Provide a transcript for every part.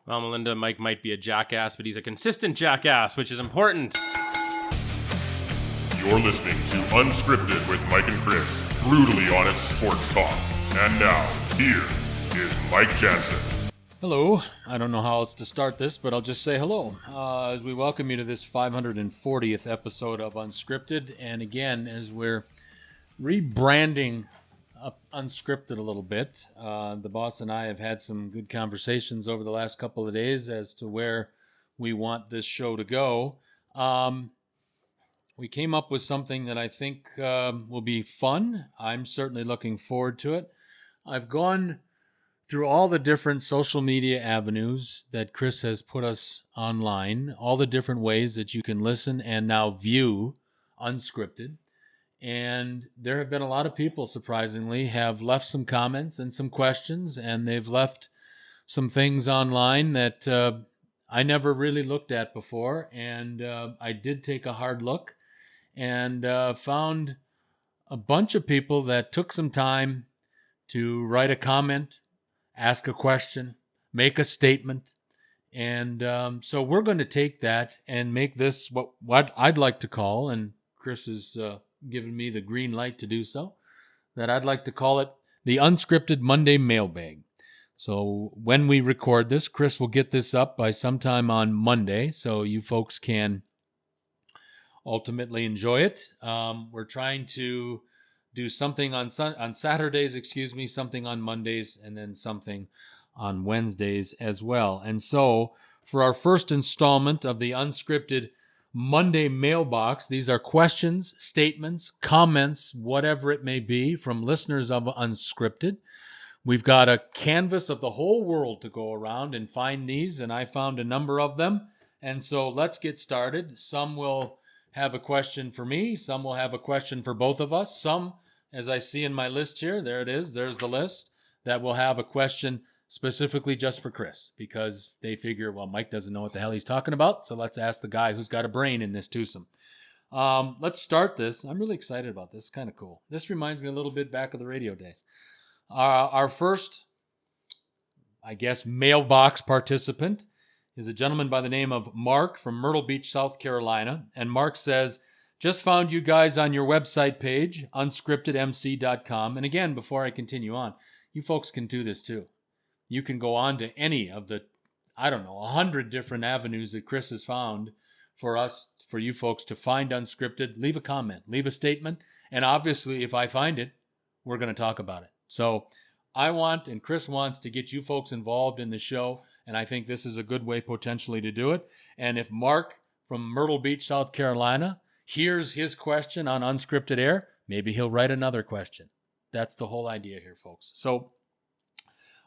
Well, Melinda, Mike might be a jackass, but he's a consistent jackass, which is important. You're listening to Unscripted with Mike and Chris, brutally honest sports talk. And now, here is Mike Jansen. Hello. I don't know how else to start this, but I'll just say hello as we welcome you to this 540th episode of Unscripted. And again, as we're rebranding Unscripted a little bit, the boss and I have had some good conversations over the last couple of days as to where we want this show to go. We came up with something that I think will be fun. I'm certainly looking forward to it. I've gone through all the different social media avenues that Chris has put us online, all the different ways that you can listen and now view Unscripted. And there have been a lot of people, surprisingly, have left some comments and some questions, and they've left some things online that I never really looked at before. And I did take a hard look and found a bunch of people that took some time to write a comment, ask a question, make a statement. And so we're going to take that and make this what I'd like to call, and Chris has given me the green light to do so, that I'd like to call it the Unscripted Monday Mailbag. So when we record this, Chris will get this up by sometime on Monday, so you folks can ultimately enjoy it. We're trying to do something on Saturdays, something on Mondays, and then something on Wednesdays as well. And so for our first installment of the Unscripted Monday Mailbox, these are questions, statements, comments, whatever it may be from listeners of Unscripted. We've got a canvas of the whole world to go around and find these, and I found a number of them. And so let's get started. Some will have a question for me. Some will have a question for both of us. Some, as I see in my list here, there it is, there's the list, that will have a question specifically just for Chris, because they figure, well, Mike doesn't know what the hell he's talking about, so let's ask the guy who's got a brain in this twosome. Let's start this. I'm really excited about this. It's kind of cool. This reminds me a little bit back of the radio days. Our first, I guess, mailbox participant is a gentleman by the name of Mark from Myrtle Beach, South Carolina. And Mark says, just found you guys on your website page, unscriptedmc.com. And again, before I continue on, you folks can do this too. You can go on to any of the, 100 different avenues that Chris has found for you folks to find Unscripted. Leave a comment, leave a statement. And obviously, if I find it, we're going to talk about it. So I want, and Chris wants, to get you folks involved in the show. And I think this is a good way potentially to do it. And if Mark from Myrtle Beach, South Carolina, hears his question on Unscripted Air, maybe he'll write another question. That's the whole idea here, folks. So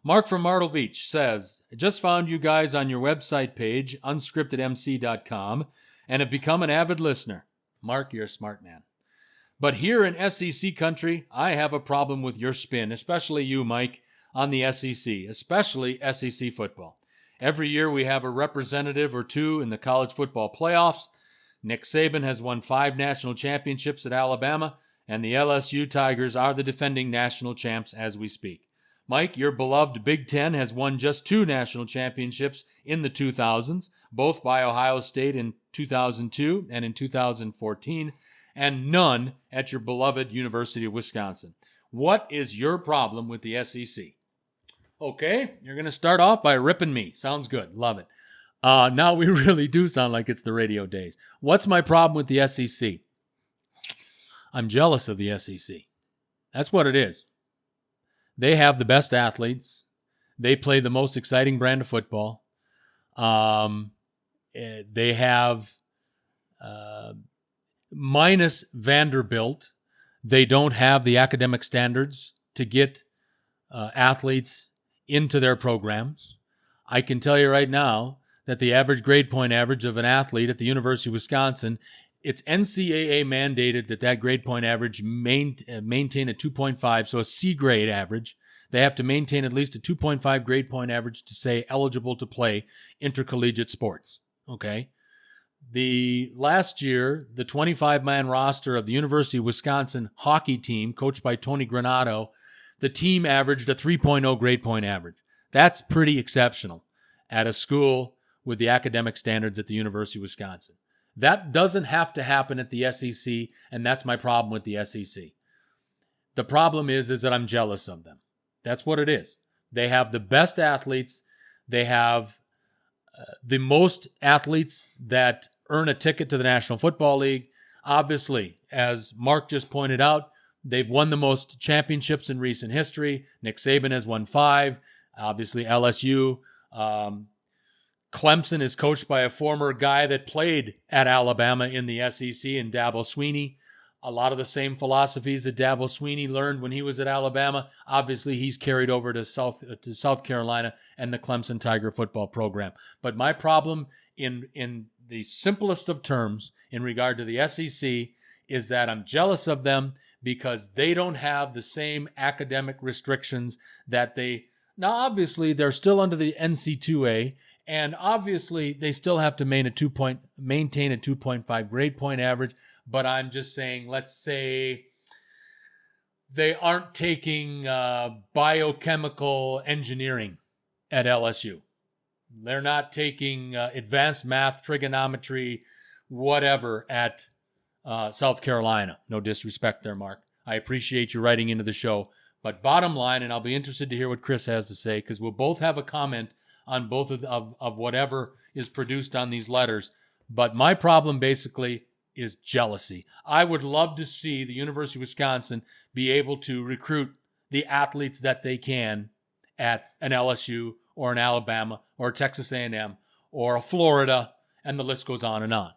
Mark from Myrtle Beach says, I just found you guys on your website page, unscriptedmc.com, and have become an avid listener. Mark, you're a smart man. But here in SEC country, I have a problem with your spin, especially you, Mike, on the SEC, especially SEC football. Every year we have a representative or two in the college football playoffs. Nick Saban has won 5 national championships at Alabama, and the LSU Tigers are the defending national champs as we speak. Mike, your beloved Big Ten has won just 2 national championships in the 2000s, both by Ohio State in 2002 and in 2014, and none at your beloved University of Wisconsin. What is your problem with the SEC? Okay, you're going to start off by ripping me. Sounds good. Love it. Now we really do sound like it's the radio days. What's my problem with the SEC? I'm jealous of the SEC. That's what it is. They have the best athletes. They play the most exciting brand of football. They have, minus Vanderbilt, they don't have the academic standards to get athletes into their programs. I can tell you right now that the average grade point average of an athlete at the University of Wisconsin, it's NCAA mandated that grade point average maintain a 2.5, so a C grade average. They have to maintain at least a 2.5 grade point average to say eligible to play intercollegiate sports. Okay. The last year, the 25-man roster of the University of Wisconsin hockey team, coached by Tony Granato, the team averaged a 3.0 grade point average. That's pretty exceptional. at a school with the academic standards at the University of Wisconsin. That doesn't have to happen at the SEC, and that's my problem with the SEC. The problem is that I'm jealous of them. That's what it is. They have the best athletes. They have the most athletes that earn a ticket to the National Football League. Obviously, as Mark just pointed out, they've won the most championships in recent history. Nick Saban has won 5. Obviously, LSU. Clemson is coached by a former guy that played at Alabama in the SEC, and Dabo Swinney. A lot of the same philosophies that Dabo Swinney learned when he was at Alabama, obviously he's carried over to South Carolina and the Clemson Tiger football program. But my problem in the simplest of terms in regard to the SEC is that I'm jealous of them because they don't have the same academic restrictions that they... Now, obviously, they're still under the NC2A, and obviously, they still have to maintain a 2.5 grade point average, but I'm just saying, let's say they aren't taking biochemical engineering at LSU. They're not taking advanced math, trigonometry, whatever at South Carolina. No disrespect there, Mark. I appreciate you writing into the show. But bottom line, and I'll be interested to hear what Chris has to say, because we'll both have a comment on both of whatever is produced on these letters. But my problem basically is jealousy. I would love to see the University of Wisconsin be able to recruit the athletes that they can at an LSU or an Alabama or Texas A&M or a Florida, and the list goes on and on.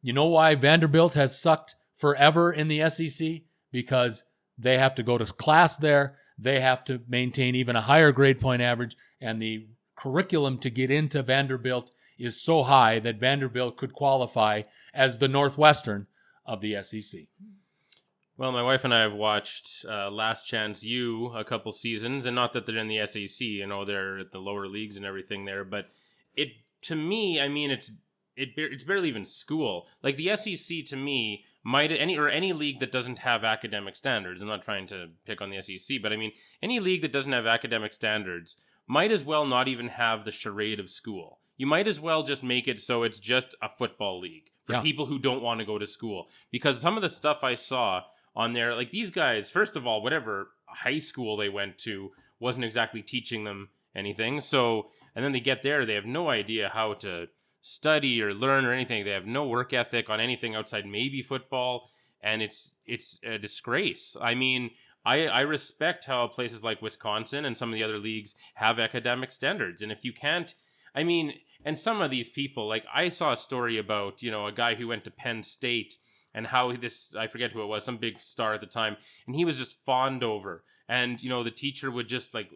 You know why Vanderbilt has sucked forever in the SEC? Because they have to go to class there. They have to maintain even a higher grade point average, and the curriculum to get into Vanderbilt is so high that Vanderbilt could qualify as the Northwestern of the SEC. Well, my wife and I have watched Last Chance U a couple seasons, and not that they're in the SEC, you know, they're at the lower leagues and everything there, but it, to me, I mean, it's barely even school. Like the SEC to me might any league that doesn't have academic standards. I'm not trying to pick on the SEC, but I mean any league that doesn't have academic standards might as well not even have the charade of school. You might as well just make it so it's just a football league for people who don't want to go to school. Because some of the stuff I saw on there, like these guys, first of all, whatever high school they went to wasn't exactly teaching them anything. So, and then they get there, they have no idea how to study or learn or anything. They have no work ethic on anything outside maybe football, and it's a disgrace. I mean, I respect how places like Wisconsin and some of the other leagues have academic standards, and if you can't, I mean, and some of these people, like I saw a story about, you know, a guy who went to Penn State and how this, I forget who it was, some big star at the time, and he was just fawned over, and you know, the teacher would just like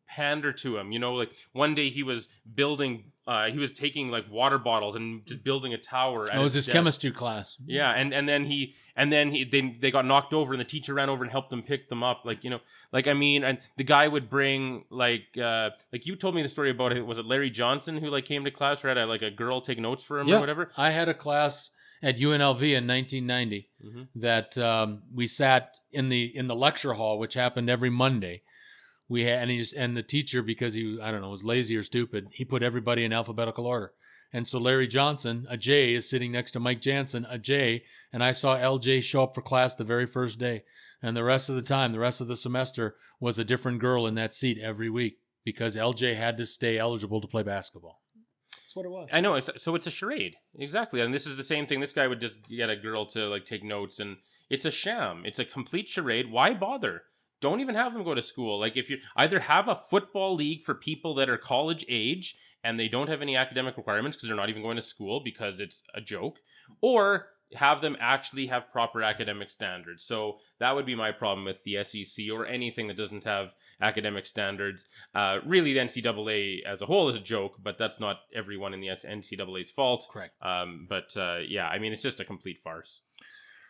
pander to him, you know, like one day he was building he was taking like water bottles and just building a tower. It was his chemistry class. Yeah, and then they got knocked over, and the teacher ran over and helped them pick them up. Like, you know, like I mean, and the guy would bring like you told me the story about it. Was it Larry Johnson who like came to class or had a girl take notes for him or whatever? I had a class at UNLV in 1990 that we sat in the lecture hall, which happened every Monday. We had, and the teacher, because he, I don't know, was lazy or stupid, he put everybody in alphabetical order. And so Larry Johnson, a J, is sitting next to Mike Jansen, a J, and I saw LJ show up for class the very first day. And the rest of the time, the rest of the semester, was a different girl in that seat every week because LJ had to stay eligible to play basketball. That's what it was. I know. So it's a charade. Exactly. And this is the same thing. This guy would just get a girl to like take notes, and it's a sham. It's a complete charade. Why bother? Don't even have them go to school. Like, if you either have a football league for people that are college age and they don't have any academic requirements because they're not even going to school because it's a joke, or have them actually have proper academic standards. So that would be my problem with the SEC or anything that doesn't have academic standards. Really, the NCAA as a whole is a joke, but that's not everyone in the NCAA's fault. Correct. Yeah, I mean, it's just a complete farce.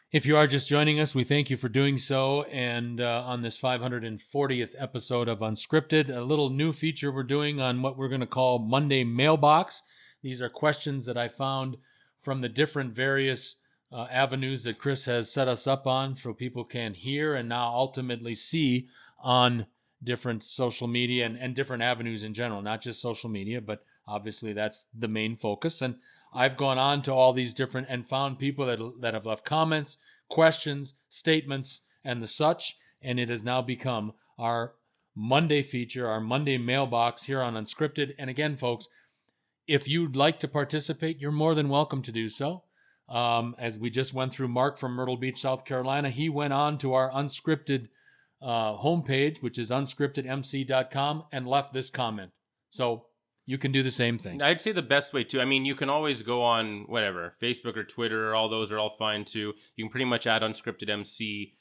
If you are just joining us, we thank you for doing so. And on this 540th episode of Unscripted, a little new feature we're doing on what we're going to call Monday Mailbox. These are questions that I found from the different various avenues that Chris has set us up on so people can hear and now ultimately see on different social media and different avenues in general, not just social media, but Obviously, that's the main focus. And I've gone on to all these different and found people that have left comments, questions, statements, and the such. And it has now become our Monday feature, our Monday mailbox here on Unscripted. And again, folks, if you'd like to participate, you're more than welcome to do so. As we just went through Mark from Myrtle Beach, South Carolina, he went on to our Unscripted homepage, which is unscriptedmc.com, and left this comment. So you can do the same thing. I'd say the best way too. I mean, you can always go on whatever, Facebook or Twitter, all those are all fine too. You can pretty much add unscripted MC,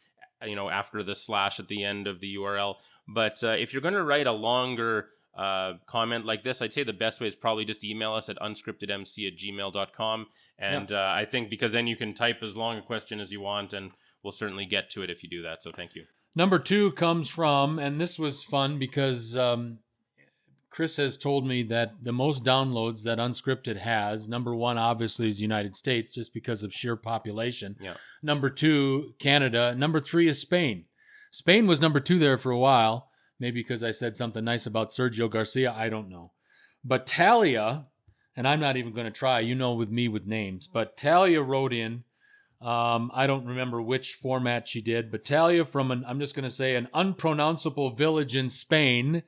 after the slash at the end of the URL. But if you're going to write a longer comment like this, I'd say the best way is probably just email us at unscriptedmc@gmail.com. And I think because then you can type as long a question as you want, and we'll certainly get to it if you do that. So thank you. Number 2 comes from, and this was fun because Chris has told me that the most downloads that Unscripted has, number 1 obviously is United States, just because of sheer population. Yeah. Number 2, Canada. Number 3 is Spain. Spain was number 2 there for a while, maybe because I said something nice about Sergio Garcia. I don't know. But Talia, and I'm not even going to try, with me with names, but Talia wrote in, I don't remember which format she did, but Talia from I'm just going to say an unpronounceable village in Spain.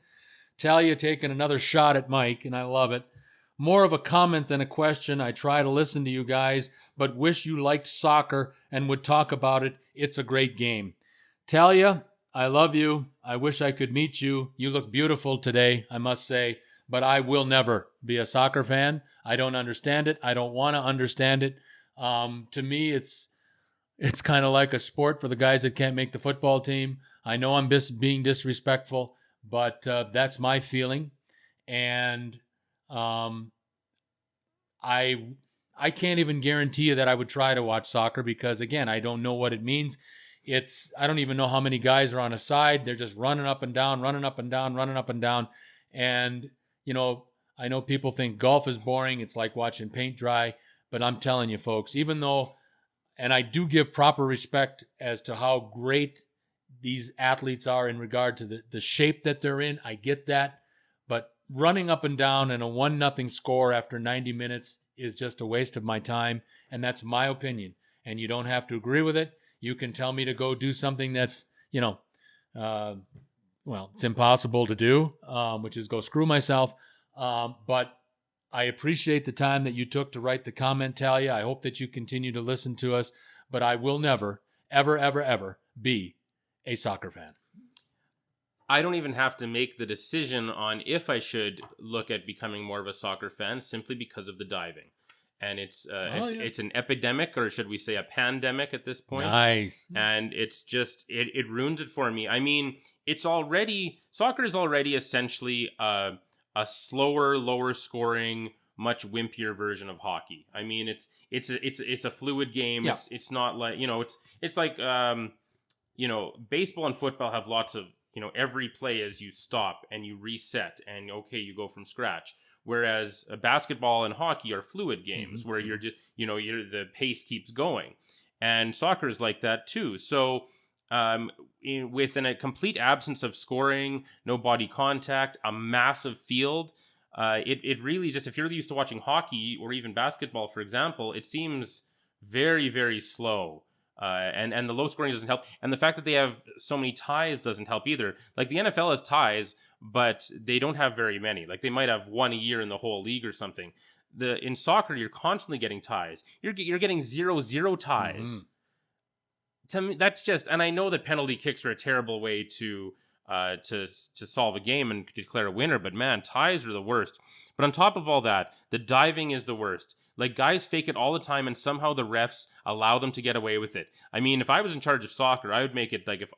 Talia taking another shot at Mike, and I love it. More of a comment than a question. I try to listen to you guys, but wish you liked soccer and would talk about it. It's a great game. Talia, I love you. I wish I could meet you. You look beautiful today, I must say, but I will never be a soccer fan. I don't understand it. I don't want to understand it. To me, it's kind of like a sport for the guys that can't make the football team. I know I'm being disrespectful, but that's my feeling. And I can't even guarantee you that I would try to watch soccer because, again, I don't know what it means. I don't even know how many guys are on a side. They're just running up and down, running up and down, running up and down. And, I know people think golf is boring. It's like watching paint dry. But I'm telling you, folks, even though, and I do give proper respect as to how great these athletes are in regard to the shape that they're in, I get that. But running up and down in a 1-0 score after 90 minutes is just a waste of my time. And that's my opinion. And you don't have to agree with it. You can tell me to go do something that's, it's impossible to do, which is go screw myself. But I appreciate the time that you took to write the comment, Talia. I hope that you continue to listen to us, but I will never, ever, ever, ever be a soccer fan. I don't even have to make the decision on if I should look at becoming more of a soccer fan simply because of the diving. And it's an epidemic, or should we say a pandemic at this point? Nice. And it's just, it ruins it for me. I mean, soccer is already essentially a slower, lower scoring, much wimpier version of hockey. I mean, it's a fluid game. Yeah. It's not like, it's like, baseball and football have lots of, every play as you stop and you reset and okay, you go from scratch. Whereas basketball and hockey are fluid games where you're just, the pace keeps going. And soccer is like that too. So within a complete absence of scoring, no body contact, a massive field, it really just, if you're used to watching hockey or even basketball, for example, it seems very, very slow. And the low scoring doesn't help. And the fact that they have so many ties doesn't help either. Like the NFL has ties, but they don't have very many. Like they might have one a year in the whole league or something. In soccer, you're constantly getting ties. You're getting 0-0 ties. To me, that's just, and I know that penalty kicks are a terrible way to solve a game and declare a winner, but man, ties are the worst. But on top of all that, the diving is the worst. Like guys fake it all the time, and somehow the refs allow them to get away with it. I mean, if I was in charge of soccer, I would make it like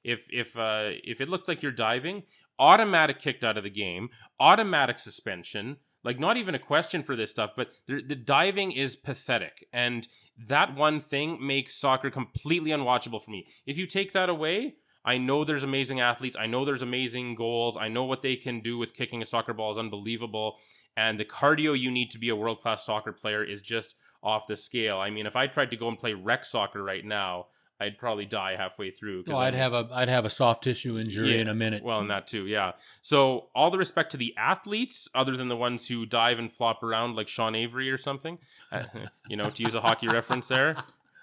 if it looks like you're diving, automatic kicked out of the game, automatic suspension. Like not even a question for this stuff, but the diving is pathetic, and that one thing makes soccer completely unwatchable for me. If you take that away, I know there's amazing athletes. I know there's amazing goals. I know what they can do with kicking a soccer ball is unbelievable. And the cardio you need to be a world-class soccer player is just off the scale. I mean, if I tried to go and play rec soccer right now, I'd probably die halfway through. Oh, I'd have a soft tissue injury in a minute. Well, and that too, yeah. So all the respect to the athletes, other than the ones who dive and flop around like Sean Avery or something, to use a hockey reference there,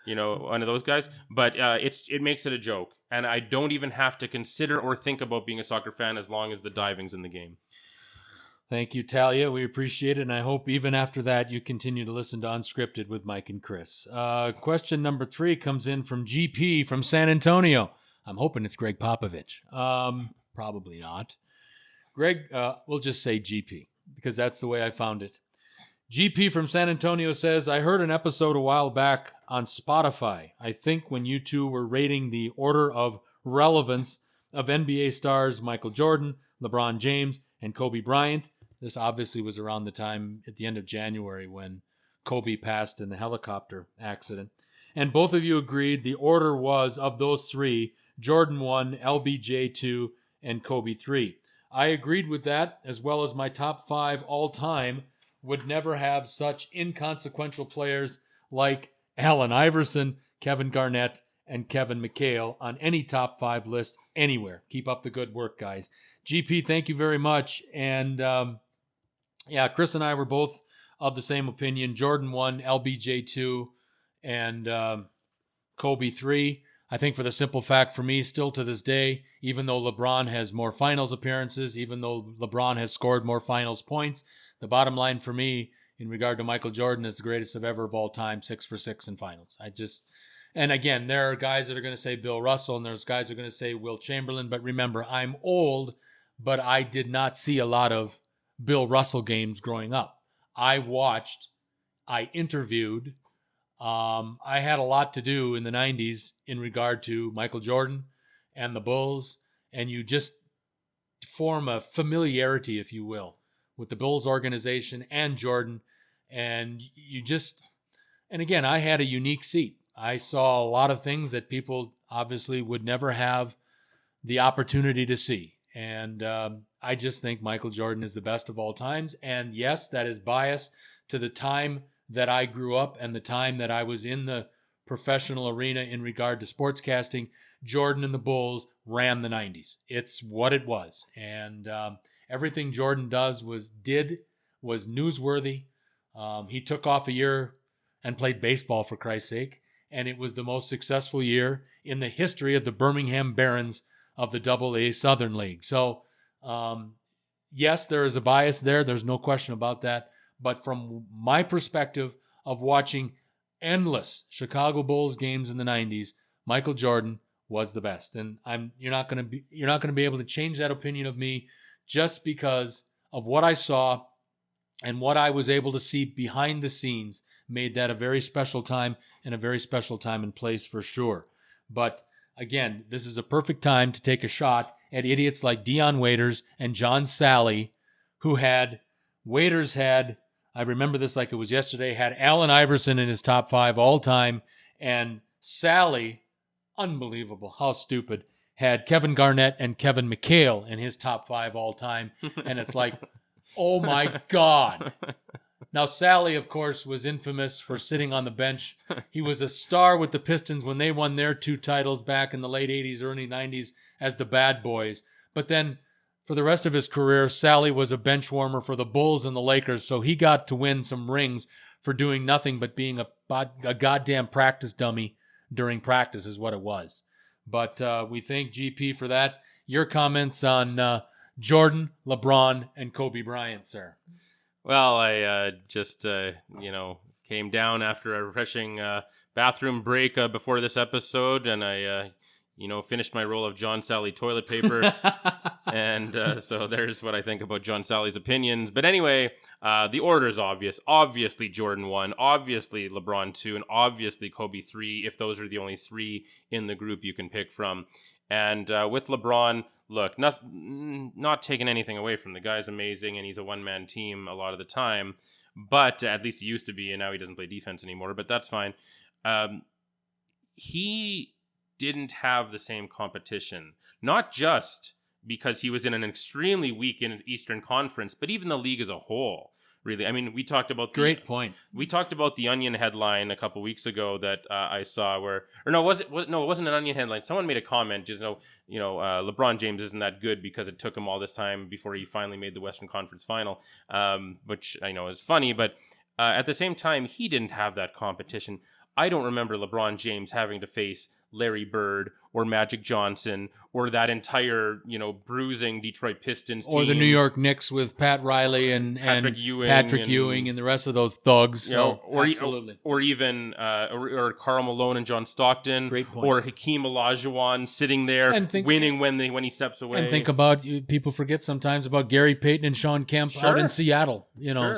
one of those guys. But it makes it a joke, and I don't even have to consider or think about being a soccer fan as long as the diving's in the game. Thank you, Talia. We appreciate it, and I hope even after that you continue to listen to Unscripted with Mike and Chris. Question number 3 comes in from GP from San Antonio. I'm hoping it's Greg Popovich. Probably not. Greg, we'll just say GP because that's the way I found it. GP from San Antonio says, I heard an episode a while back on Spotify. I think when you two were rating the order of relevance of NBA stars Michael Jordan, LeBron James, and Kobe Bryant. This obviously was around the time at the end of January when Kobe passed in the helicopter accident. And both of you agreed the order was of those 3, Jordan 1, LBJ 2, and Kobe 3. I agreed with that, as well as my top 5 all-time would never have such inconsequential players like Allen Iverson, Kevin Garnett, and Kevin McHale on any top 5 list anywhere. Keep up the good work, guys. GP, thank you very much. And Chris and I were both of the same opinion. Jordan 1, LBJ 2, and Kobe 3. I think for the simple fact for me, still to this day, even though LeBron has more finals appearances, even though LeBron has scored more finals points, the bottom line for me in regard to Michael Jordan is the greatest of ever of all time, 6 for 6 in finals. And again, there are guys that are going to say Bill Russell, and there's guys that are going to say Will Chamberlain. But remember, I'm old, but I did not see a lot of Bill Russell games growing up. I watched, I interviewed, I had a lot to do in the 90s in regard to Michael Jordan and the Bulls, and you just form a familiarity, if you will, with the Bulls organization and Jordan, and again, I had a unique seat. I saw a lot of things that people obviously would never have the opportunity to see. And I just think Michael Jordan is the best of all times. And yes, that is biased to the time that I grew up and the time that I was in the professional arena in regard to sportscasting. Jordan and the Bulls ran the 90s. It's what it was. And everything Jordan was newsworthy. He took off a year and played baseball, for Christ's sake. And it was the most successful year in the history of the Birmingham Barons of the AA Southern League. So, yes, there is a bias there. There's no question about that. But from my perspective of watching endless Chicago Bulls games in the 90s, Michael Jordan was the best. And you're not going to be able to change that opinion of me just because of what I saw and what I was able to see behind the scenes made that a very special time and a very special time and place for sure. But again, this is a perfect time to take a shot at idiots like Dion Waiters and John Sally, who Waiters had, I remember this like it was yesterday, had Allen Iverson in his top 5 all time, and Sally, unbelievable, how stupid, had Kevin Garnett and Kevin McHale in his top 5 all time. And it's like, oh my God. Now, Sally, of course, was infamous for sitting on the bench. He was a star with the Pistons when they won their 2 titles back in the late 80s, early 90s as the Bad Boys. But then for the rest of his career, Sally was a bench warmer for the Bulls and the Lakers, so he got to win some rings for doing nothing but being a goddamn practice dummy during practice is what it was. But we thank GP for that. Your comments on Jordan, LeBron, and Kobe Bryant, sir. Well, I just came down after a refreshing bathroom break before this episode, and I, finished my roll of John Sally toilet paper. And so there's what I think about John Sally's opinions. But anyway, the order is obvious. Obviously, Jordan 1, obviously LeBron 2, and obviously Kobe 3, if those are the only 3 in the group you can pick from. And with LeBron, look, not taking anything away from the guy's amazing, and he's a one-man team a lot of the time. But at least he used to be, and now he doesn't play defense anymore. But that's fine. He didn't have the same competition, not just because he was in an extremely weak Eastern Conference, but even the league as a whole. really. I mean, we talked about Great point. We talked about the Onion headline a couple weeks ago that I saw where, or no, no, it wasn't an Onion headline. Someone made a comment, just LeBron James isn't that good because it took him all this time before he finally made the Western Conference Final, which I know is funny, but at the same time, he didn't have that competition. I don't remember LeBron James having to face Larry Bird or Magic Johnson or that entire, bruising Detroit Pistons team. Or the New York Knicks with Pat Riley and Patrick Ewing and the rest of those thugs. Absolutely. Or even or Karl Malone and John Stockton. Great point. Or Hakeem Olajuwon sitting there winning when he steps away. And think about, people forget sometimes about Gary Payton and Sean Kemp out in Seattle.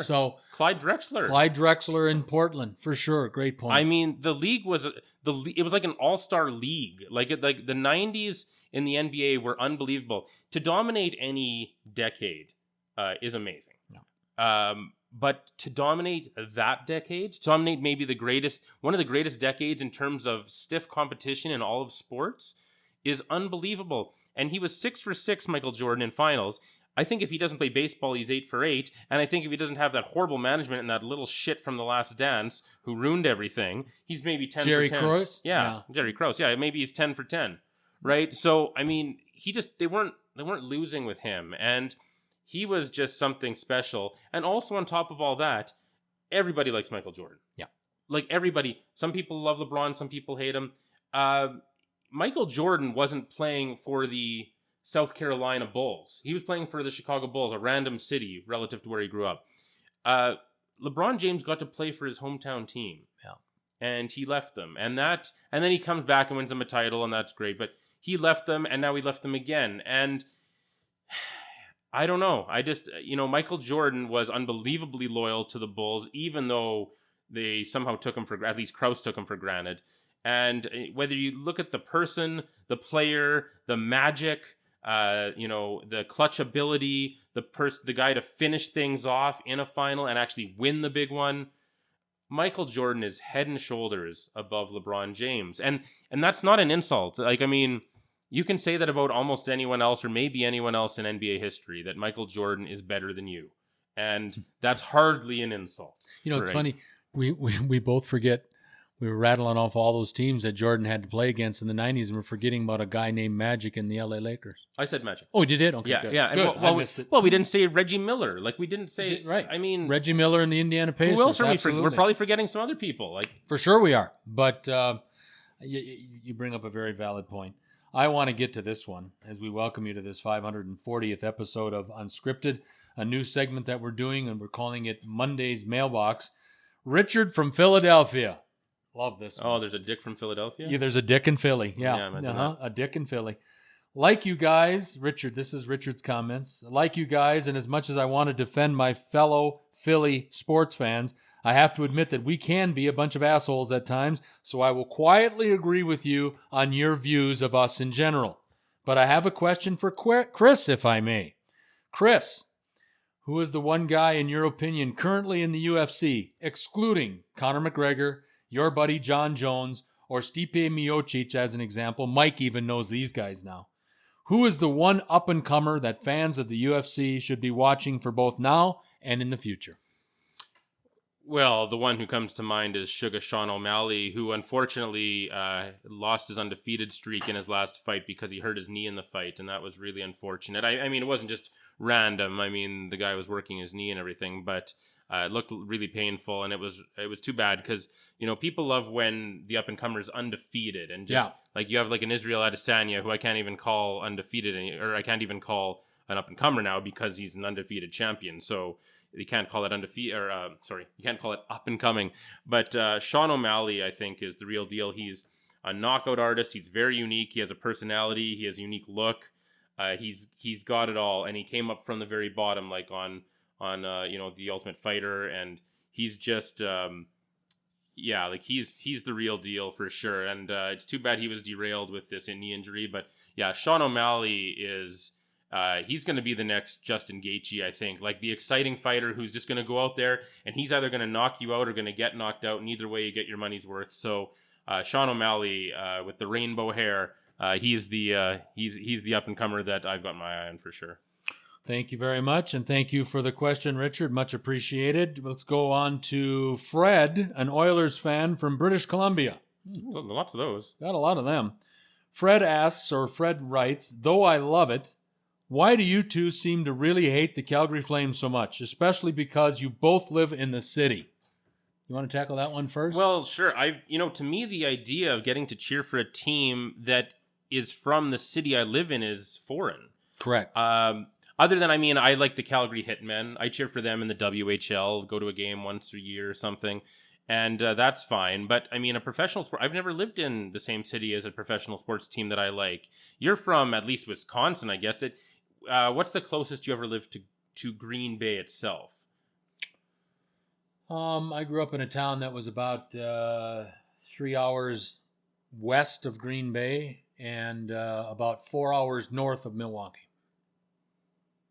So Clyde Drexler in Portland, for sure. Great point. I mean, the league was it was like an all-star league. Like the 90s in the NBA were unbelievable. To dominate any decade is amazing. Yeah. But to dominate that decade, to dominate maybe one of the greatest decades in terms of stiff competition in all of sports is unbelievable. And he was 6 for 6, Michael Jordan, in finals. I think if he doesn't play baseball, he's 8 for 8. And I think if he doesn't have that horrible management and that little shit from The Last Dance who ruined everything, he's maybe 10 Jerry for 10. Krause? Yeah, Jerry Krause. Yeah, maybe he's 10 for 10. Right? So, I mean, they weren't losing with him. And he was just something special. And also on top of all that, everybody likes Michael Jordan. Yeah. Like everybody. Some people love LeBron, some people hate him. Michael Jordan wasn't playing for the South Carolina Bulls. He was playing for the Chicago Bulls, a random city relative to where he grew up. LeBron James got to play for his hometown team. Yeah. And he left them. And then he comes back and wins them a title, and that's great. But he left them, and now he left them again. And I don't know. I just, Michael Jordan was unbelievably loyal to the Bulls, even though they somehow took him at least Krause took him for granted. And whether you look at the person, the player, the magic, the clutch ability, the guy to finish things off in a final and actually win the big one, Michael Jordan is head and shoulders above LeBron James. And that's not an insult. Like, I mean, you can say that about almost anyone else or maybe anyone else in NBA history, that Michael Jordan is better than you. And that's hardly an insult. It's funny. We both forget. We were rattling off all those teams that Jordan had to play against in the 90s, and we're forgetting about a guy named Magic in the LA Lakers. I said Magic. Oh, you did? Okay, yeah, good. Yeah. Good. I missed it. Well, we didn't say Reggie Miller. Like, we didn't say... Right. I mean... Reggie Miller and the Indiana Pacers. Who else are we We're probably forgetting some other people. Like, for sure we are. But you bring up a very valid point. I want to get to this one as we welcome you to this 540th episode of Unscripted, a new segment that we're doing, and we're calling it Monday's Mailbox. Richard from Philadelphia. Love this one. Oh, there's a Dick from Philadelphia? Yeah, there's a Dick in Philly. Yeah, a Dick in Philly. Like you guys, Richard, this is Richard's comments. Like you guys, and as much as I want to defend my fellow Philly sports fans, I have to admit that we can be a bunch of assholes at times, so I will quietly agree with you on your views of us in general. But I have a question for Chris, if I may. Chris, who is the one guy, in your opinion, currently in the UFC, excluding Conor McGregor, your buddy John Jones, or Stipe Miocic as an example? Mike even knows these guys now. Who is the one up-and-comer that fans of the UFC should be watching for both now and in the future? Well, the one who comes to mind is Sugar Sean O'Malley, who unfortunately lost his undefeated streak in his last fight because he hurt his knee in the fight, and that was really unfortunate. I mean, it wasn't just random. I mean, the guy was working his knee and everything, but it looked really painful, and it was too bad because, people love when the up-and-comer is undefeated, and just like you have like an Israel Adesanya, who I can't even call undefeated, or I can't even call an up-and-comer now because he's an undefeated champion. So you can't call it undefeated, or you can't call it up-and-coming. But Sean O'Malley, I think, is the real deal. He's a knockout artist. He's very unique. He has a personality. He has a unique look. He's got it all, and he came up from the very bottom, like on The Ultimate Fighter, and he's just he's the real deal for sure. And it's too bad he was derailed with this knee injury, but yeah, Sean O'Malley is he's going to be the next Justin Gaethje, I think, like the exciting fighter who's just going to go out there and he's either going to knock you out or going to get knocked out, and either way you get your money's worth. So Sean O'Malley with the rainbow hair, he's the up and comer that I've got my eye on for sure. Thank you very much, and thank you for the question, Richard. Much appreciated. Let's go on to Fred, an Oilers fan from British Columbia. Lots of those. Got a lot of them. Fred writes, though I love it, why do you two seem to really hate the Calgary Flames so much, especially because you both live in the city? You want to tackle that one first? Well, sure. To me, the idea of getting to cheer for a team that is from the city I live in is foreign. Correct. Other than, I like the Calgary Hitmen. I cheer for them in the WHL, go to a game once a year or something, and that's fine. But, a professional sport, I've never lived in the same city as a professional sports team that I like. You're from, at least, Wisconsin, I guess. What's the closest you ever lived to Green Bay itself? I grew up in a town that was about 3 hours west of Green Bay and about 4 hours north of Milwaukee.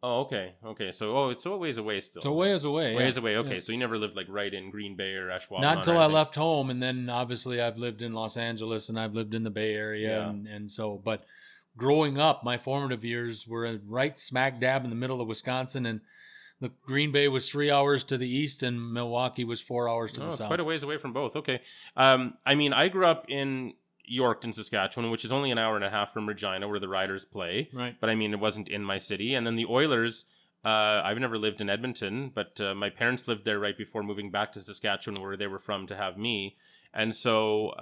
Oh, okay. So, it's a ways away still. So a ways away. Ways away. Okay, Yeah. so you never lived right in Green Bay or Ashwaubenon. Not until I left home, and then obviously I've lived in Los Angeles and I've lived in the Bay Area, and so. But growing up, my formative years were right smack dab in the middle of Wisconsin, and the Green Bay was 3 hours to the east, and Milwaukee was 4 hours to the it's south. quite a ways away from both. Okay. I grew up in Yorkton, Saskatchewan, which is only an hour and a half from Regina, where the Riders play. Right. But it wasn't in my city. And then the Oilers, I've never lived in Edmonton, but my parents lived there right before moving back to Saskatchewan, where they were from, to have me. And so,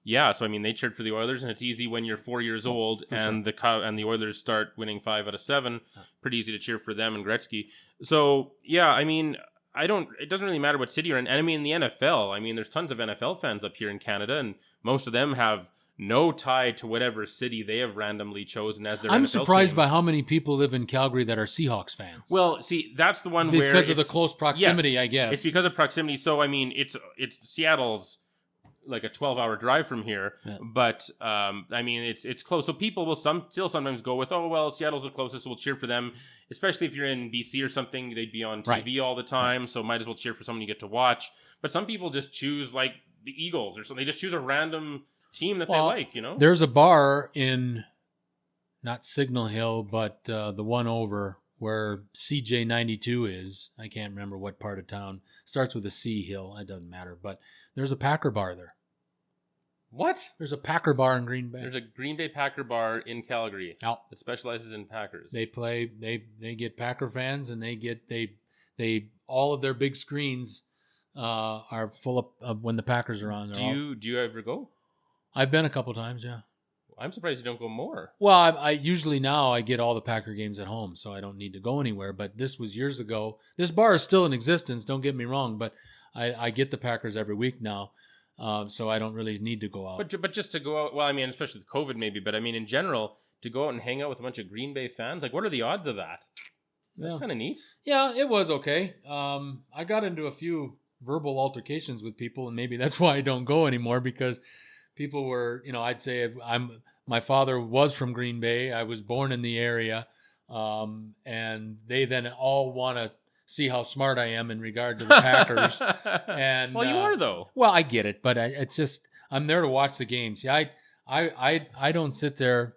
they cheered for the Oilers, and it's easy when you're 4 years old and the Oilers start winning 5 out of 7. Pretty easy to cheer for them and Gretzky. So, it doesn't really matter what city you're in. And in the NFL, there's tons of NFL fans up here in Canada, and most of them have no tie to whatever city they have randomly chosen as their NFL I'm surprised team. by how many people live in Calgary that are Seahawks fans. Well, see, that's the one where because of the close proximity, yes, I guess. It's because of proximity. So, it's Seattle's like a 12-hour drive from here, but it's close. So people will still sometimes go with, oh, well, Seattle's the closest, so we'll cheer for them. Especially if you're in BC or something, they'd be on TV all the time, so might as well cheer for someone you get to watch. But some people just choose like the Eagles or something. They just choose a random team that they like, There's a bar in not Signal Hill, but the one over where CJ92 is. I can't remember what part of town. Starts with a C Hill. It doesn't matter, but there's a Packer bar there. What? There's a Packer bar in Green Bay. There's a Green Bay Packer bar in Calgary that specializes in Packers. They play. They get Packer fans, and they all of their big screens are full of when the Packers are on. Do you ever go? I've been a couple times. Yeah. I'm surprised you don't go more. Well, I usually now I get all the Packer games at home, so I don't need to go anywhere. But this was years ago. This bar is still in existence. Don't get me wrong, but I get the Packers every week now. So I don't really need to go out. But just to go out, well, especially with COVID maybe, but in general, to go out and hang out with a bunch of Green Bay fans, like what are the odds of that? That's kind of neat. Yeah, it was okay. I got into a few verbal altercations with people, and maybe that's why I don't go anymore, because people were, I'd say my father was from Green Bay. I was born in the area, and they then all want to see how smart I am in regard to the Packers. And well, you are though. Well, I get it, but it's just I'm there to watch the game. See, I don't sit there.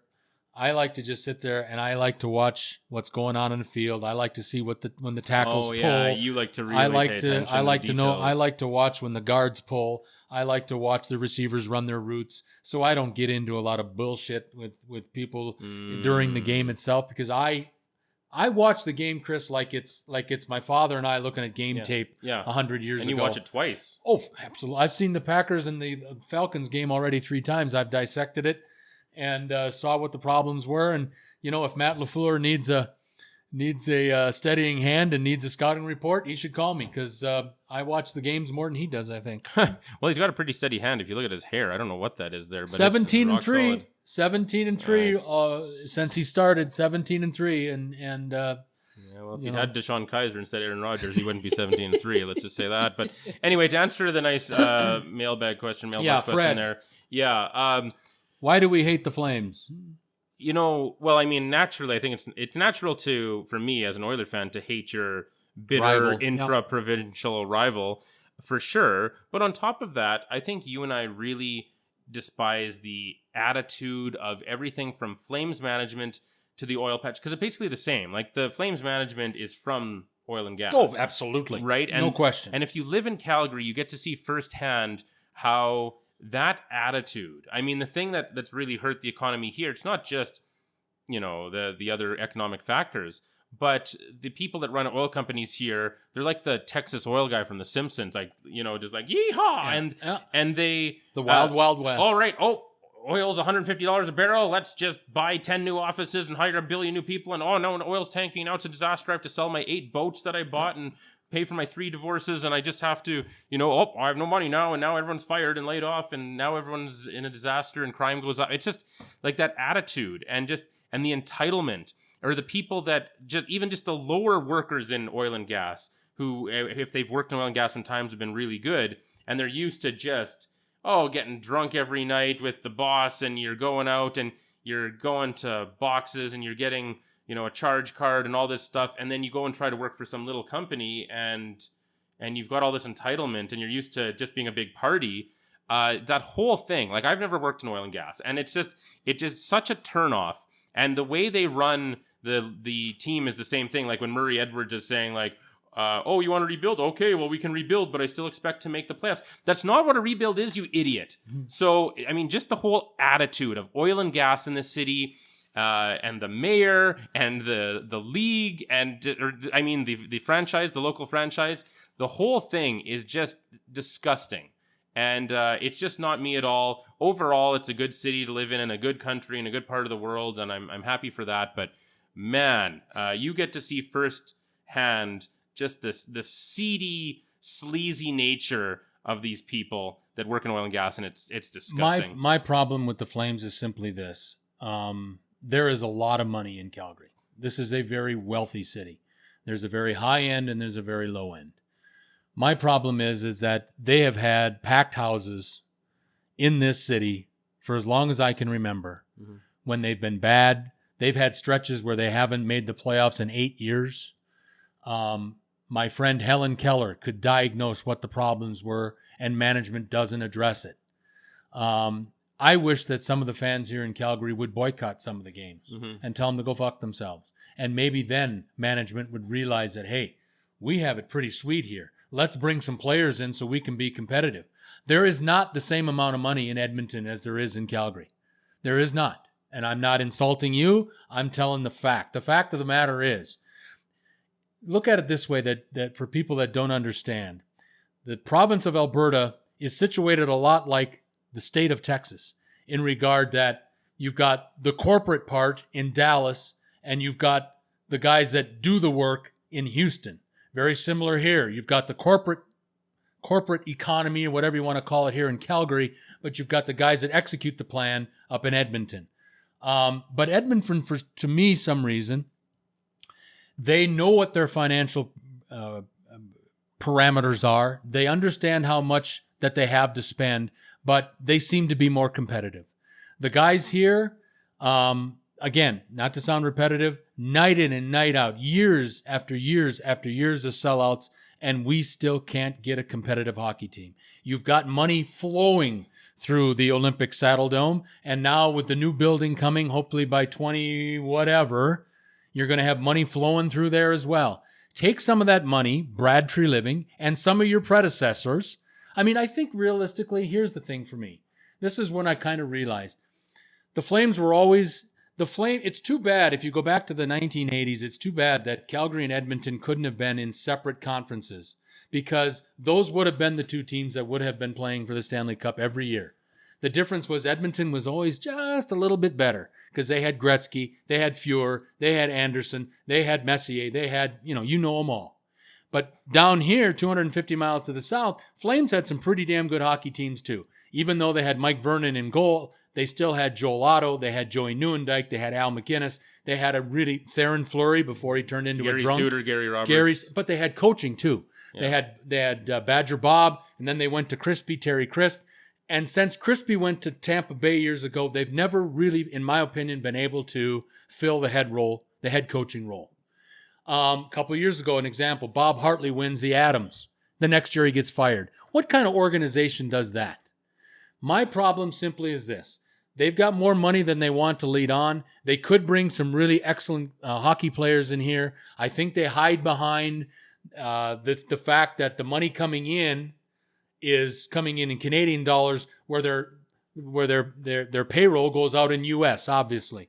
I like to just sit there and I like to watch what's going on in the field. I like to see when the tackles pull. Yeah, you like to really I like pay to attention I like to know. details. I like to watch when the guards pull. I like to watch the receivers run their routes. So I don't get into a lot of bullshit with people during the game itself, because I watch the game, Chris, like it's my father and I looking at game tape 100 years ago. And you watch it twice. Oh, absolutely. I've seen the Packers and the Falcons game already 3 times. I've dissected it and saw what the problems were. And, if Matt LaFleur needs a steadying hand and needs a scouting report, he should call me, because I watch the games more than he does, I think. Well, he's got a pretty steady hand. If you look at his hair, I don't know what that is there. But 17-3. 17-3 since he started. 17-3, and well, if he had Deshaun Kaiser instead of Aaron Rodgers, he wouldn't be 17-3. Let's just say that. But anyway, to answer the nice mailbox question Fred. there. Yeah. Why do we hate the Flames? Well, naturally, I think it's natural for me as an Oiler fan to hate your bitter Rival. intra-provincial rival, for sure. But on top of that, I think you and I really despise the attitude of everything from Flames management to the oil patch, because it's basically the same. Like the Flames management is from oil and gas. Oh, absolutely. Right? And, no question. And if you live in Calgary, you get to see firsthand how that attitude, I mean, the thing that's really hurt the economy here, it's not just, the other economic factors, but the people that run oil companies here, they're like the Texas oil guy from The Simpsons, like, just like, yeehaw! Yeah. And they... The wild west. All right, oil's $150 a barrel. Let's just buy 10 new offices and hire 1 billion new people. And no, oil's tanking. Now it's a disaster. I have to sell my 8 boats that I bought and pay for my 3 divorces. And I just have to, I have no money now. And now everyone's fired and laid off. And now everyone's in a disaster and crime goes up. It's just like that attitude and the entitlement, or the people that even the lower workers in oil and gas who, if they've worked in oil and gas sometimes, have been really good. And they're used to just... getting drunk every night with the boss, and you're going out and you're going to boxes and you're getting, a charge card and all this stuff. And then you go and try to work for some little company and you've got all this entitlement and you're used to just being a big party. That whole thing, like I've never worked in oil and gas, and it's just such a turnoff. And the way they run the team is the same thing. Like when Murray Edwards is saying like, you want to rebuild? Okay, well, we can rebuild, but I still expect to make the playoffs. That's not what a rebuild is, you idiot. Mm-hmm. So, I mean, just the whole attitude of oil and gas in this city, and the mayor and the league, the franchise, the local franchise, the whole thing is just disgusting. And it's just not me at all. Overall, it's a good city to live in and a good country and a good part of the world, and I'm happy for that. But, man, you get to see firsthand just the seedy, sleazy nature of these people that work in oil and gas, and it's disgusting. My problem with the Flames is simply this. There is a lot of money in Calgary. This is a very wealthy city. There's a very high end and there's a very low end. My problem is that they have had packed houses in this city for as long as I can remember. Mm-hmm. When they've been bad, they've had stretches where they haven't made the playoffs in 8 years. My friend Helen Keller could diagnose what the problems were, and management doesn't address it. I wish that some of the fans here in Calgary would boycott some of the games and tell them to go fuck themselves. And maybe then management would realize that, hey, we have it pretty sweet here. Let's bring some players in so we can be competitive. There is not the same amount of money in Edmonton as there is in Calgary. There is not. And I'm not insulting you. I'm telling the fact. The fact of the matter is, look at it this way, that for people that don't understand, the province of Alberta is situated a lot like the state of Texas in regard that you've got the corporate part in Dallas and you've got the guys that do the work in Houston. Very similar here. You've got the corporate economy or whatever you want to call it here in Calgary, but you've got the guys that execute the plan up in Edmonton. But Edmonton, to me, some reason, they know what their financial parameters are. They understand how much that they have to spend, but they seem to be more competitive. The guys here, again, not to sound repetitive, night in and night out, years after years after years of sellouts, and we still can't get a competitive hockey team. You've got money flowing through the Olympic Saddle Dome, and now with the new building coming, hopefully by 20 whatever, you're going to have money flowing through there as well. Take some of that money, Brad Treliving, and some of your predecessors. I mean, I think realistically, here's the thing for me. This is when I kind of realized the Flames were always it's too bad if you go back to the 1980s, it's too bad that Calgary and Edmonton couldn't have been in separate conferences, because those would have been the two teams that would have been playing for the Stanley Cup every year. The difference was Edmonton was always just a little bit better because they had Gretzky, they had Fuhr, they had Anderson, they had Messier, they had, you know them all. But down here, 250 miles to the south, Flames had some pretty damn good hockey teams too. Even though they had Mike Vernon in goal, they still had Joel Otto, they had Joey Nieuwendyk, they had Al McInnes, they had a really Theron Fleury before he turned into Gary a drunk. Suter, Gary Roberts. But they had coaching too. Yeah. They had Badger Bob, and then they went to Terry Crisp. And since Crispy went to Tampa Bay years ago, they've never really, in my opinion, been able to fill the head coaching role. A couple of years ago, an example, Bob Hartley wins the Adams. The next year he gets fired. What kind of organization does that? My problem simply is this. They've got more money than they want to lead on. They could bring some really excellent hockey players in here. I think they hide behind the fact that the money coming in is coming in Canadian dollars, where their payroll goes out in U.S. Obviously,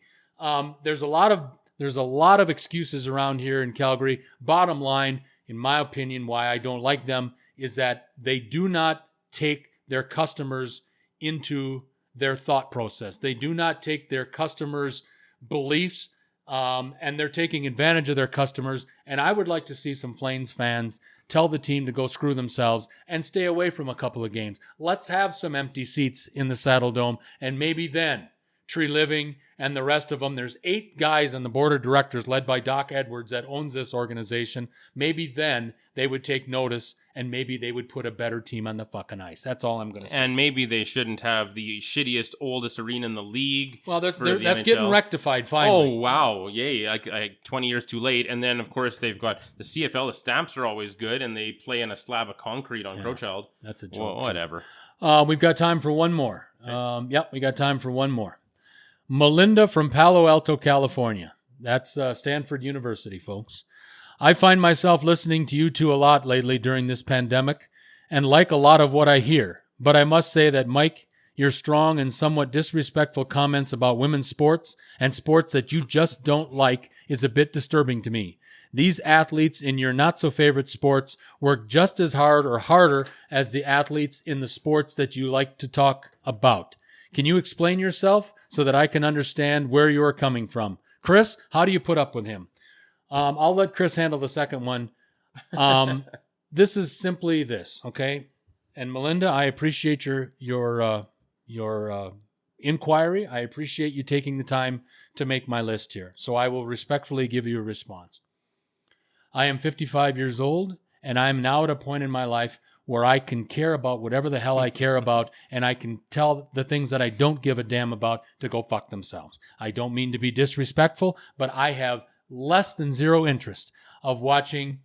there's a lot of excuses around here in Calgary. Bottom line, in my opinion, why I don't like them is that they do not take their customers into their thought process. They do not take their customers' beliefs, and they're taking advantage of their customers. And I would like to see some Flames fans tell the team to go screw themselves and stay away from a couple of games. Let's have some empty seats in the Saddle Dome, and maybe then Tree Living and the rest of them, there's 8 guys on the board of directors led by Doc Edwards that owns this organization. Maybe then they would take notice, and maybe they would put a better team on the fucking ice. That's all I'm going to say. And maybe they shouldn't have the shittiest, oldest arena in the league. Well, that's NHL. getting rectified finally. Oh, wow. Yay. Like 20 years too late. And then, of course, they've got the CFL. The stamps are always good, and they play in a slab of concrete on Crowchild. That's a joke. Well, whatever. We've got time for one more. Yep, we got time for one more. Melinda from Palo Alto, California. That's Stanford University, folks. I find myself listening to you two a lot lately during this pandemic and like a lot of what I hear. But I must say that, Mike, your strong and somewhat disrespectful comments about women's sports and sports that you just don't like is a bit disturbing to me. These athletes in your not-so-favorite sports work just as hard or harder as the athletes in the sports that you like to talk about. Can you explain yourself so that I can understand where you are coming from? Chris, how do you put up with him? I'll let Chris handle the second one. This is simply this, okay? And Melinda, I appreciate your inquiry. I appreciate you taking the time to make my list here. So I will respectfully give you a response. I am 55 years old, and I am now at a point in my life where I can care about whatever the hell I care about, and I can tell the things that I don't give a damn about to go fuck themselves. I don't mean to be disrespectful, but I have less than zero interest of watching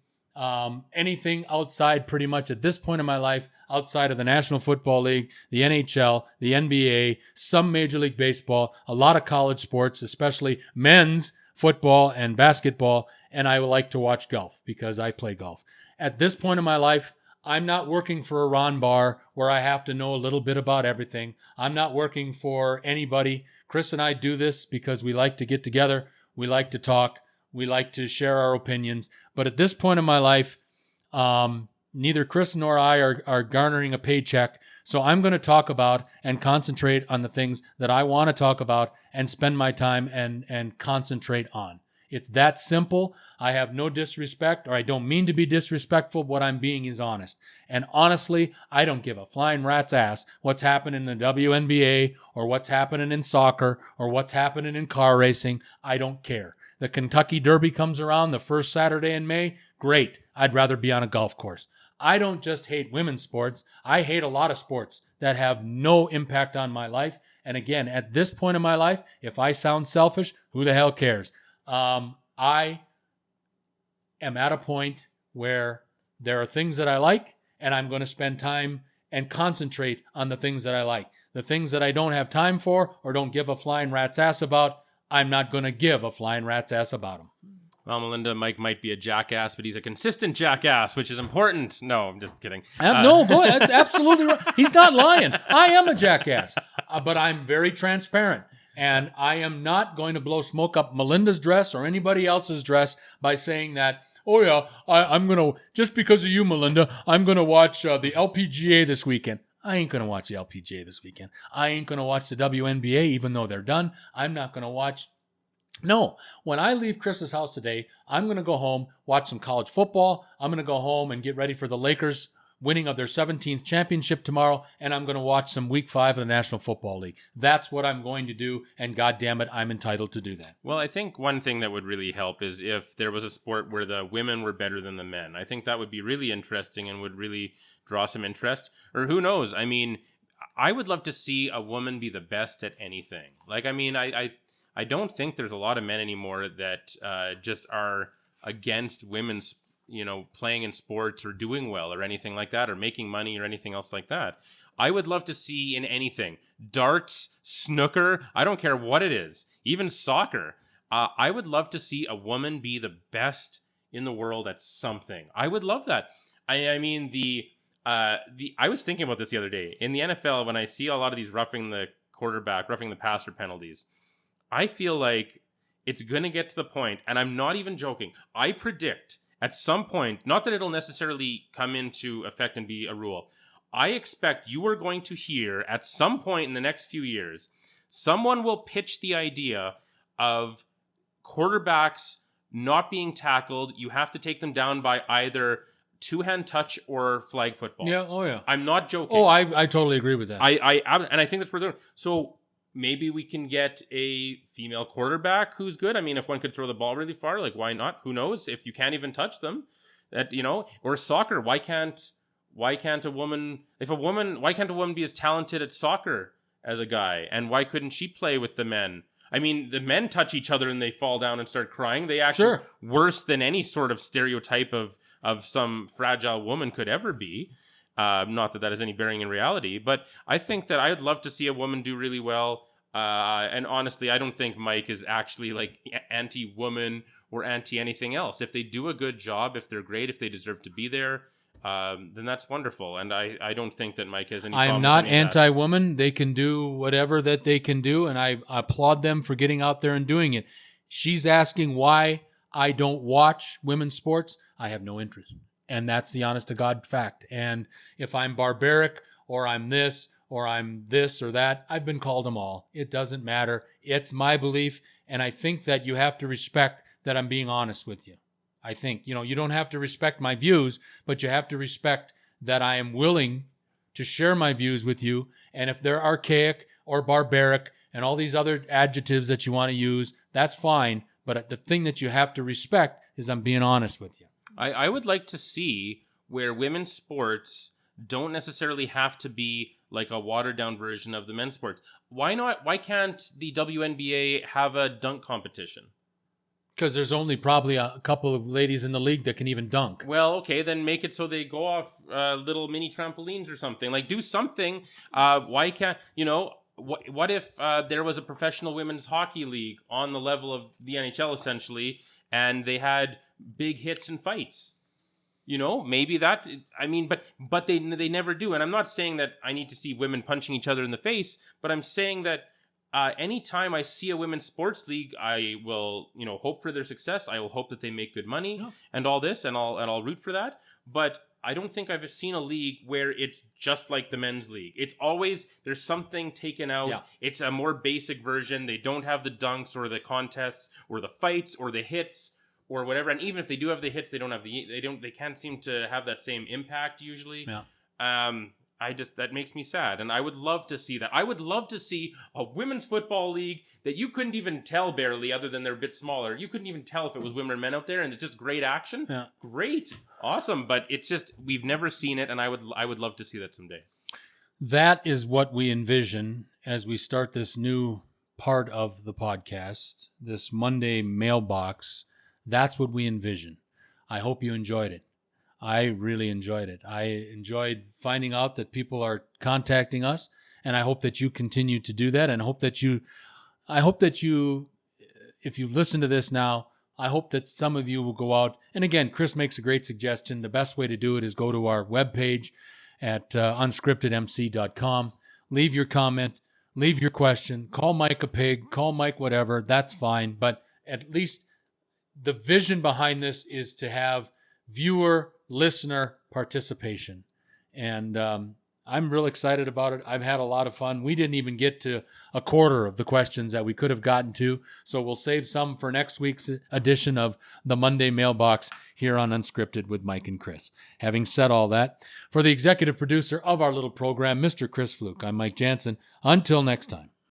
anything outside pretty much at this point in my life, outside of the National Football League, the NHL, the NBA, some Major League Baseball, a lot of college sports, especially men's football and basketball, and I would like to watch golf because I play golf. At this point in my life, I'm not working for a Ron Barr where I have to know a little bit about everything. I'm not working for anybody. Chris and I do this because we like to get together. We like to talk. We like to share our opinions. But at this point in my life, neither Chris nor I are garnering a paycheck. So I'm going to talk about and concentrate on the things that I want to talk about and spend my time and concentrate on. It's that simple. I have no disrespect, or I don't mean to be disrespectful. What I'm being is honest. And honestly, I don't give a flying rat's ass what's happening in the WNBA or what's happening in soccer or what's happening in car racing. I don't care. The Kentucky Derby comes around the first Saturday in May. Great. I'd rather be on a golf course. I don't just hate women's sports. I hate a lot of sports that have no impact on my life. And again, at this point in my life, if I sound selfish, who the hell cares? I am at a point where there are things that I like, and I'm going to spend time and concentrate on the things that I like. The things that I don't have time for or don't give a flying rat's ass about, I'm not going to give a flying rat's ass about them. Well, Melinda, Mike might be a jackass, but he's a consistent jackass, which is important. No, I'm just kidding. No, go ahead. That's absolutely right. He's not lying. I am a jackass, but I'm very transparent. And I am not going to blow smoke up Melinda's dress or anybody else's dress by saying that, oh yeah, I'm going to, just because of you, Melinda, I'm going to watch the LPGA this weekend. I ain't going to watch the LPGA this weekend. I ain't going to watch the WNBA, even though they're done. I'm not going to watch. No, when I leave Chris's house today, I'm going to go home, watch some college football. I'm going to go home and get ready for the Lakers winning of their 17th championship tomorrow, and I'm going to watch some Week 5 of the National Football League. That's what I'm going to do, and God damn it, I'm entitled to do that. Well, I think one thing that would really help is if there was a sport where the women were better than the men. I think that would be really interesting and would really draw some interest. Or who knows? I mean, I would love to see a woman be the best at anything. Like, I mean, I don't think there's a lot of men anymore that just are against women's, playing in sports or doing well or anything like that or making money or anything else like that. I would love to see in anything. Darts, snooker, I don't care what it is. Even soccer. I would love to see a woman be the best in the world at something. I would love that. I mean, I was thinking about this the other day. In the NFL, when I see a lot of these roughing the passer penalties, I feel like it's going to get to the point, and I'm not even joking, I predict at some point, not that it'll necessarily come into effect and be a rule, I expect you are going to hear at some point in the next few years, someone will pitch the idea of quarterbacks not being tackled. You have to take them down by either two-hand touch or flag football. Yeah, oh yeah. I'm not joking. Oh, I totally agree with that. And I think that's where they're... So maybe we can get a female quarterback who's good. I mean, if one could throw the ball really far, like why not? Who knows? If you can't even touch them, that or soccer. Why can't a woman be as talented at soccer as a guy? And why couldn't she play with the men? I mean, the men touch each other and they fall down and start crying. They act worse than any sort of stereotype of some fragile woman could ever be. Not that has any bearing in reality, but I think that I'd love to see a woman do really well. And honestly, I don't think Mike is actually like anti-woman or anti-anything else. If they do a good job, if they're great, if they deserve to be there, then that's wonderful. And I don't think that Mike has any problem I'm not with any of that. anti-woman. They can do whatever that they can do, and I applaud them for getting out there and doing it. She's asking why I don't watch women's sports. I have no interest. And that's the honest to God fact. And if I'm barbaric or I'm this or that, I've been called them all. It doesn't matter. It's my belief. And I think that you have to respect that I'm being honest with you. I think, you don't have to respect my views, but you have to respect that I am willing to share my views with you. And if they're archaic or barbaric and all these other adjectives that you want to use, that's fine. But the thing that you have to respect is I'm being honest with you. I would like to see where women's sports don't necessarily have to be like a watered down version of the men's sports. Why not? Why can't the WNBA have a dunk competition? Because there's only probably a couple of ladies in the league that can even dunk. Well, okay, then make it so they go off little mini trampolines or something. Like, do something. Why can't, what if there was a professional women's hockey league on the level of the NHL, essentially, and they had big hits and fights? Maybe that, but they never do. And I'm not saying that I need to see women punching each other in the face, but I'm saying that anytime I see a women's sports league, I will, hope for their success. I will hope that they make good money and all this, and I'll root for that. But I don't think I've seen a league where it's just like the men's league. It's always, there's something taken out. Yeah. It's a more basic version. They don't have the dunks or the contests or the fights or the hits or whatever. And even if they do have the hits, they can't seem to have that same impact usually. Yeah. That makes me sad. And I would love to see that. I would love to see a women's football league that you couldn't even tell barely, other than they're a bit smaller. You couldn't even tell if it was women or men out there, and it's just great action. Yeah. Great. Awesome. But it's just, we've never seen it, and I would love to see that someday. That is what we envision as we start this new part of the podcast, this Monday Mailbox. That's what we envision. I hope you enjoyed it. I really enjoyed it. I enjoyed finding out that people are contacting us, and I hope that you continue to do that. And I hope that you, if you listen to this now, I hope that some of you will go out. And again, Chris makes a great suggestion. The best way to do it is go to our webpage at unscriptedmc.com. Leave your comment, leave your question, call Mike a pig, call Mike whatever. That's fine. But at least the vision behind this is to have viewer, listener participation. And I'm real excited about it. I've had a lot of fun. We didn't even get to a quarter of the questions that we could have gotten to. So we'll save some for next week's edition of the Monday Mailbox here on Unscripted with Mike and Chris. Having said all that, for the executive producer of our little program, Mr. Chris Fluke, I'm Mike Jansen. Until next time.